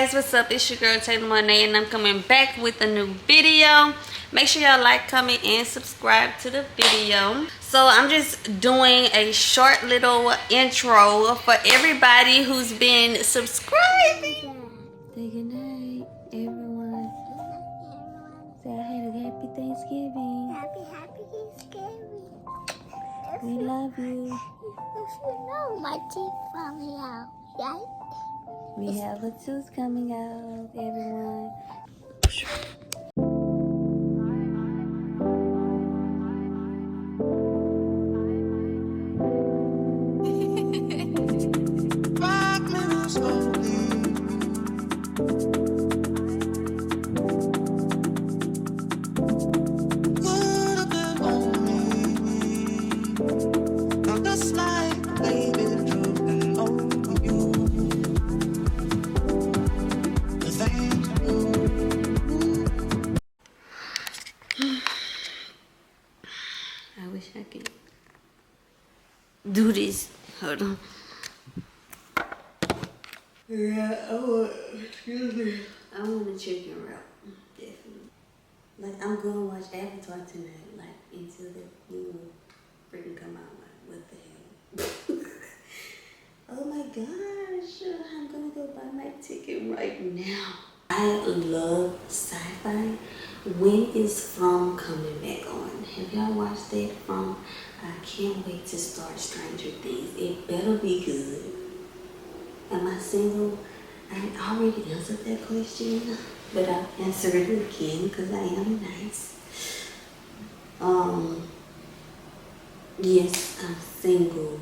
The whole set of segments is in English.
guys, what's up? It's your girl Taylor Monet, and I'm coming back with a new video. Make sure y'all like, comment, and subscribe to the video. So I'm just doing a short little intro for everybody who's been subscribing. Say good night, everyone. Say I had a happy Thanksgiving. Happy Thanksgiving. We love you. If you know, my teeth falling out, right? We have a tooth coming out, everyone. I wish I could do this. Hold on. Yeah, excuse me. I want a chicken wrap. Definitely. Like, I'm gonna watch Avatar tonight, like, until the new freaking come out. Like, what the hell? Oh my gosh. I'm gonna go buy my ticket right now. I love sci-fi. When is From coming back on? Have y'all watched that From? I can't wait to start Stranger Things. It better be good. Am I single? I already answered that question, but I'll answer it again because I am nice. Yes, I'm single.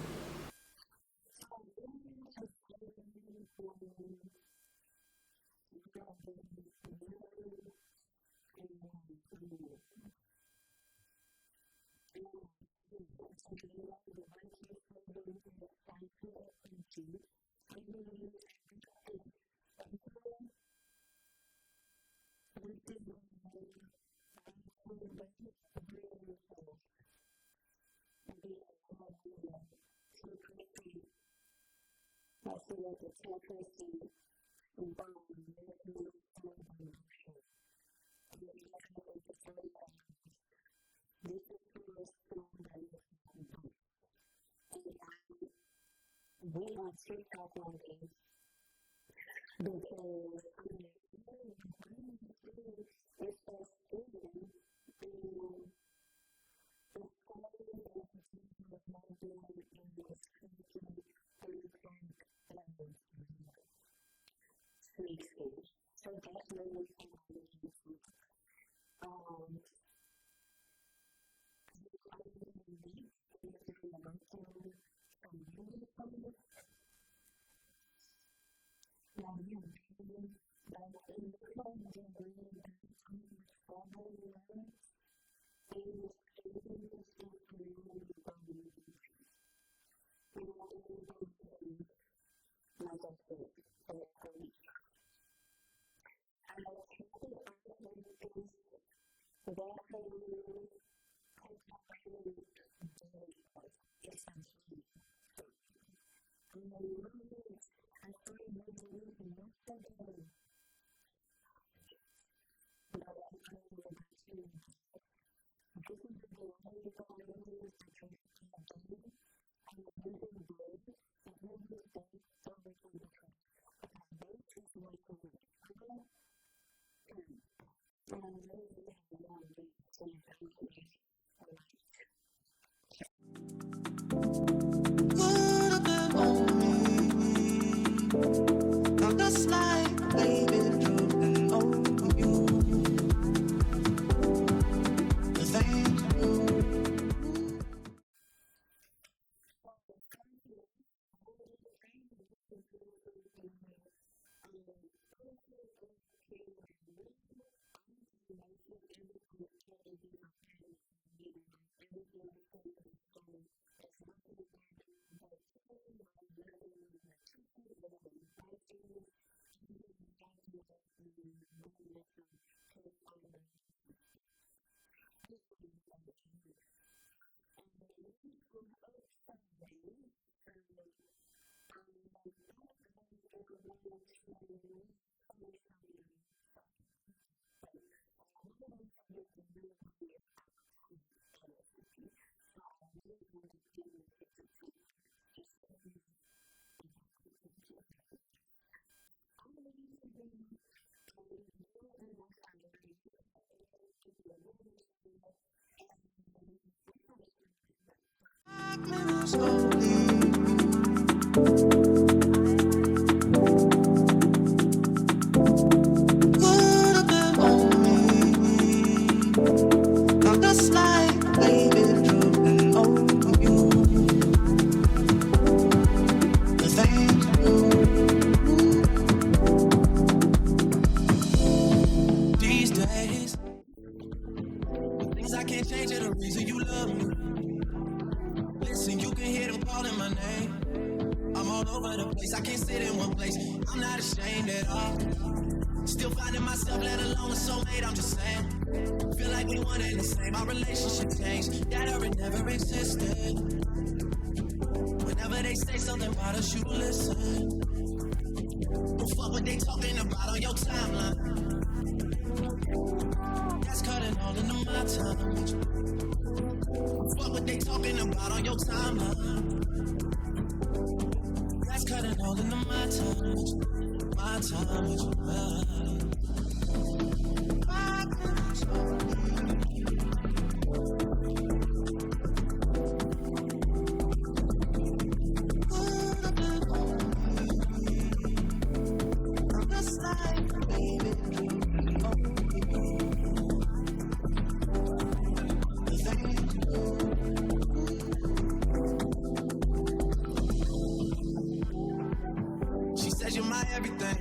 I can't change it, the reason you love me. Listen, you can hear them calling my name. I'm all over the place, I can't sit in one place. I'm not ashamed at all. Still finding myself, let alone a soulmate, I'm just saying. Feel like we one and the same, our relationship changed. That or it never existed. Whenever they say something about us, you listen. Don't fuck what they talking about on your timeline. That's cutting all into my time. Fuck what they talking about on your timeline. That's cutting all into my time. My time with you. You're my everything.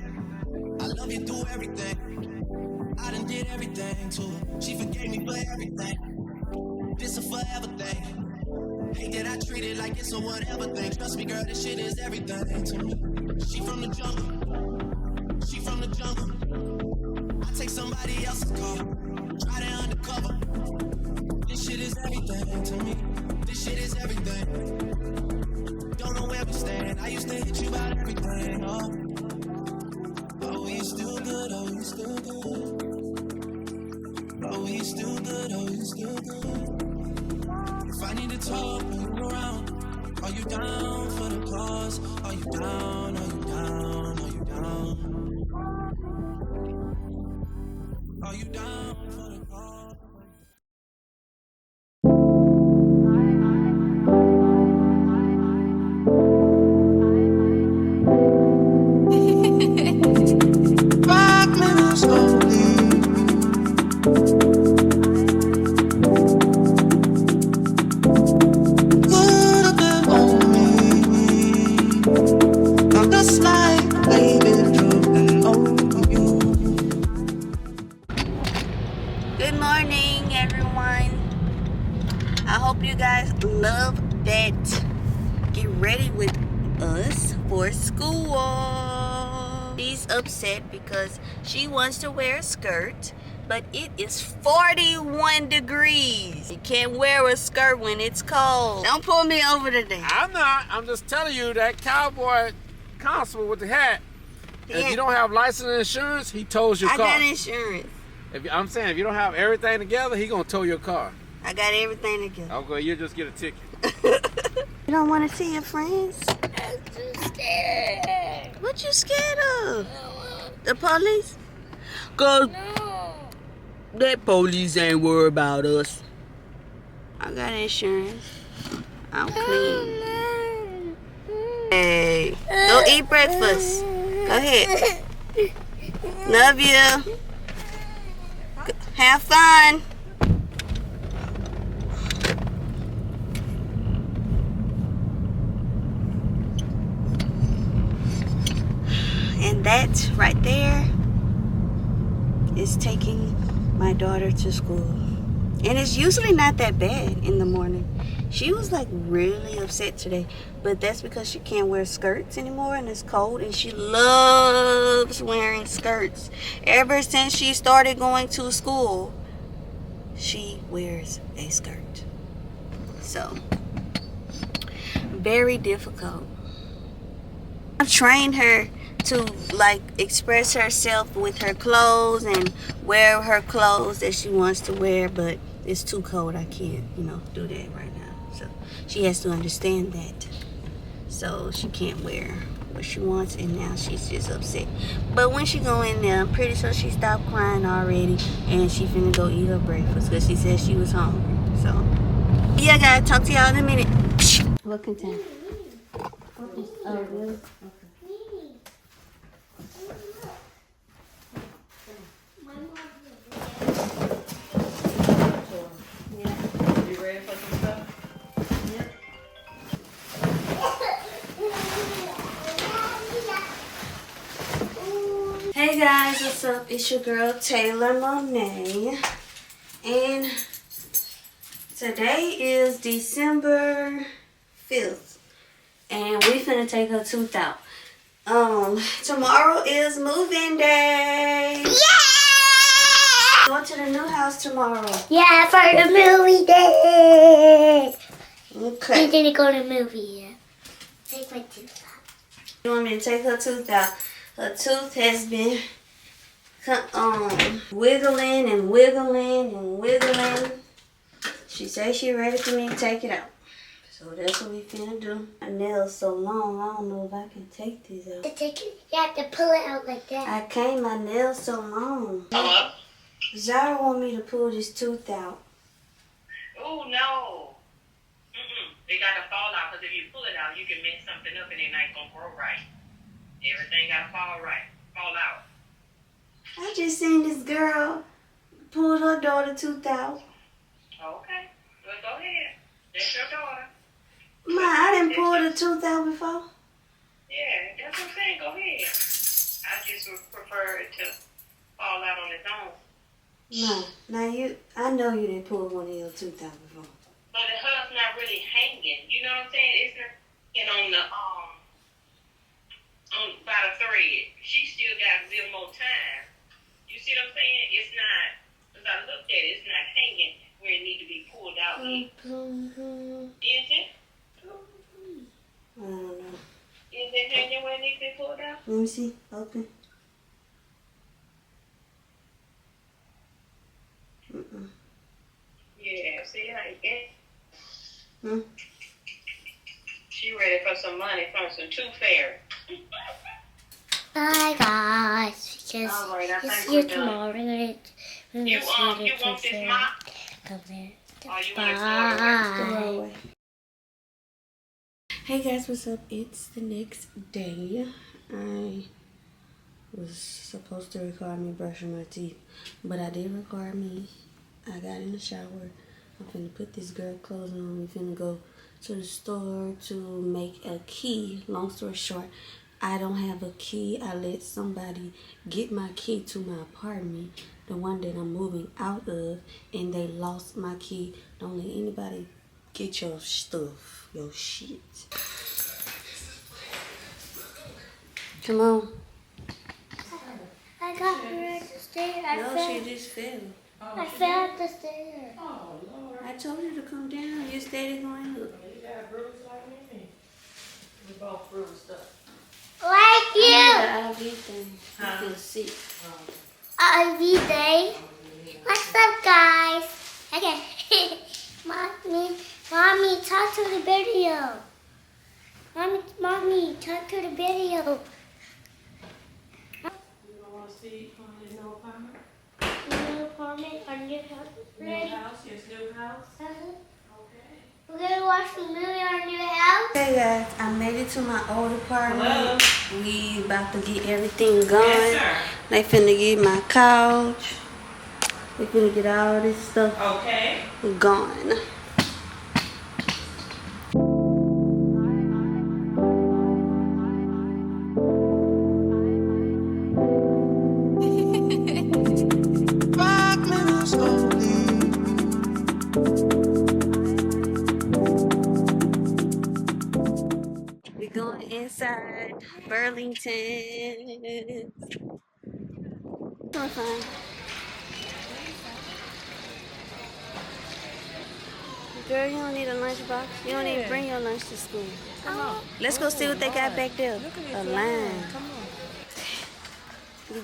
I love you through everything. I done did everything to her. She forgave me for everything. This a forever thing. Hate that I treat it like it's a whatever thing. Trust me, girl, this shit is everything to me. She from the jungle. She from the jungle. I take somebody else's car. Try to undercover. This shit is everything to me. This shit is everything. Don't know where we stand. I used to hit you about everything. Oh, you still good. Oh, you still good. Oh, you still good. Oh, you still good. If I need to talk, are you around? Are you down for the cause? Are you down? Are you down? Are you down? Are you down for the cause? Good morning, everyone. I hope you guys love that. Get ready with us for school. She's upset because she wants to wear a skirt, but it is 41 degrees. You can't wear a skirt when it's cold. Don't pull me over today. I'm not. I'm just telling you that cowboy constable with the hat. Yeah. If you don't have license and insurance, he tows your car. I got insurance. I'm saying, if you don't have everything together, he gonna tow your car. I got everything together. Okay, you'll just get a ticket. You don't want to see your friends? I'm too scared. What you scared of? The police? Cause No. that police ain't worried about us. I got insurance. I'm clean. Hey, go eat breakfast. Go ahead. Love you. Have fun. And that right there is taking my daughter to school. And it's usually not that bad in the morning. She was like really upset today, but that's because she can't wear skirts anymore and it's cold, and she loves wearing skirts. Ever since she started going to school, she wears a skirt. So, very difficult. I've trained her to like express herself with her clothes and wear her clothes that she wants to wear, but it's too cold. I can't, do that right now. So she has to understand that. So she can't wear what she wants, and now she's just upset. But when she go in there, I'm pretty sure she stopped crying already, and she finna go eat her breakfast because she said she was hungry. So yeah, guys, talk to y'all in a minute. What content? Oh, really? You ready for some stuff? Hey guys, what's up? It's your girl Taylor Monet, and today is December 5th, and we finna take her tooth out. Tomorrow is moving day. Yeah! Go to the new house tomorrow. Yeah, for the movie day. Okay. We didn't go to the movie yet. Take my tooth out. You want me to take her tooth out? Her tooth has been wiggling and wiggling and wiggling. She says she's ready for me to take it out. So that's what we finna do. My nails so long, I don't know if I can take these out. To take it, you have to pull it out like that. I can't, my nails so long. Hello? Zara want me to pull this tooth out. Oh, no. They got to fall out, because if you pull it out, you can mess something up and it ain't going to grow right. Everything got to fall out. I just seen this girl pull her daughter tooth out. Okay. Well, go ahead. That's your daughter. Ma, I didn't pull the tooth out before. Yeah, that's what I'm saying. Go ahead. I just would prefer it to fall out on its own. Ma, now I know you didn't pull one of your tooth out before. But hers not really hanging. You know what I'm saying? It's not hanging on by the thread. She still got a little more time. You see what I'm saying? It's not, as I looked at it, it's not hanging where it need to be pulled out. Is it? I don't know. Is it hanging where it needs to be pulled out? Let me see. Open. Yeah, see how you get? Hmm? She ready for some money from some tooth fairy. Bye, guys. Because All right, I it's think here we're done. tomorrow. We're gonna You see want the this tooth mop? Come there. Or you want to throw it away? Throw away. Hey guys, what's up? It's the next day. I was supposed to record me brushing my teeth, but I did record me. I got in the shower. I'm finna put this girl clothes on. We finna go to the store to make a key. Long story short, I don't have a key. I let somebody get my key to my apartment, the one that I'm moving out of, and they lost my key. Don't let anybody get your stuff, your shit. Come on. I got her at the stairs. No, she just fell. I fell at the stairs. Oh, Lord. I told you to come down. You steady going up. You got bruises like me. We both bruised up. Like you. I need the IV thing. I feel sick. IV day. What's up, guys? Okay. Mommy, talk to the video. Mommy, talk to the video. You don't want to see the new apartment? New apartment, our new house is New ready. house, yes, new house. Uh-huh. Okay. We're gonna watch the movie on our new house. Hey guys, I made it to my old apartment. Hello. We about to get everything going. Yes, sir. They finna get my couch. We finna get all this stuff Okay. gone. We going inside Burlington. Doing fine. Girl, you don't need a lunchbox. You don't even bring your lunch to school. Come on. Let's go see what they got back there. Look at A this line. Come on.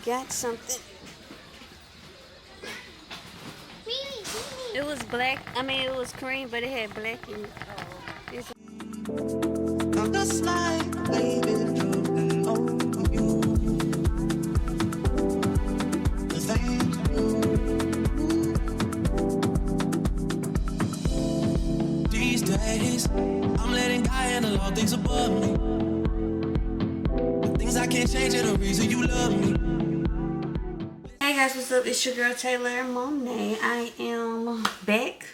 got something. It was black. I mean, it was cream, but it had black in it. It's I'm just like waving through over you. The things you do. These days, I'm letting go and the law things above me. The things I can't change are the reason you love me. Hey guys, what's up? It's your girl Taylor Monet. I am back.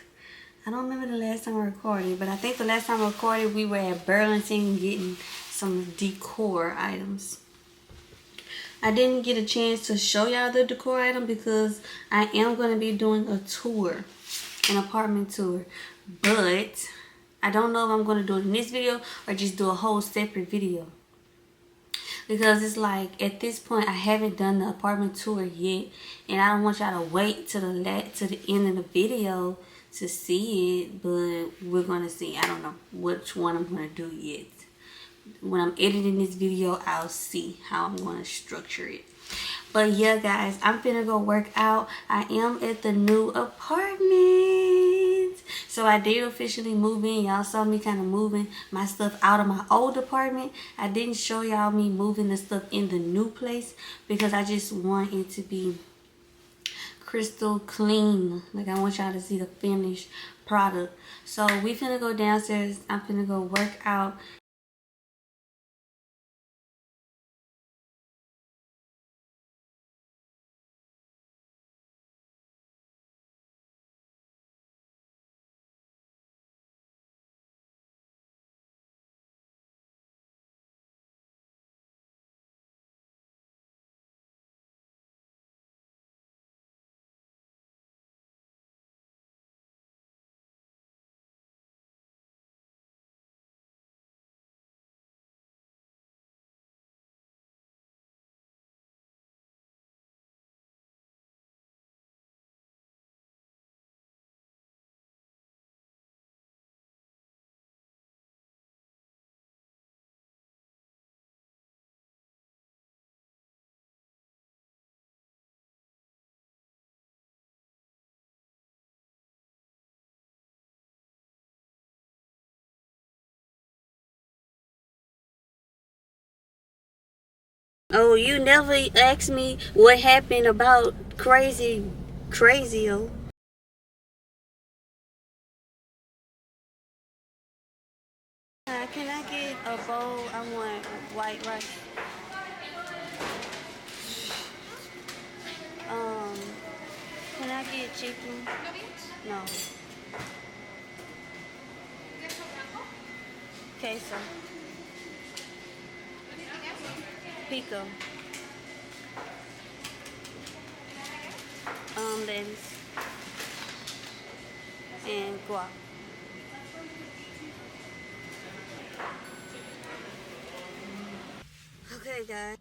I don't remember the last time I recorded, but I think the last time I recorded we were at Burlington getting some decor items. I didn't get a chance to show y'all the decor item because I am going to be doing a tour, an apartment tour, but I don't know if I'm going to do it in this video or just do a whole separate video. Because it's like, at this point, I haven't done the apartment tour yet. And I don't want y'all to wait to the end of the video to see it. But we're going to see. I don't know which one I'm going to do yet. When I'm editing this video, I'll see how I'm going to structure it. But yeah, guys, I'm finna go work out. I am at the new apartment. So I did officially move in. Y'all saw me kind of moving my stuff out of my old apartment. I didn't show y'all me moving the stuff in the new place because I just want it to be crystal clean. Like, I want y'all to see the finished product. So we finna go downstairs. I'm finna go work out. Oh, you never asked me what happened about crazy. Can I get a bowl? I want white rice. Can I get chicken? No. Queso. Pico. Lettuce. And guac. Okay, guys.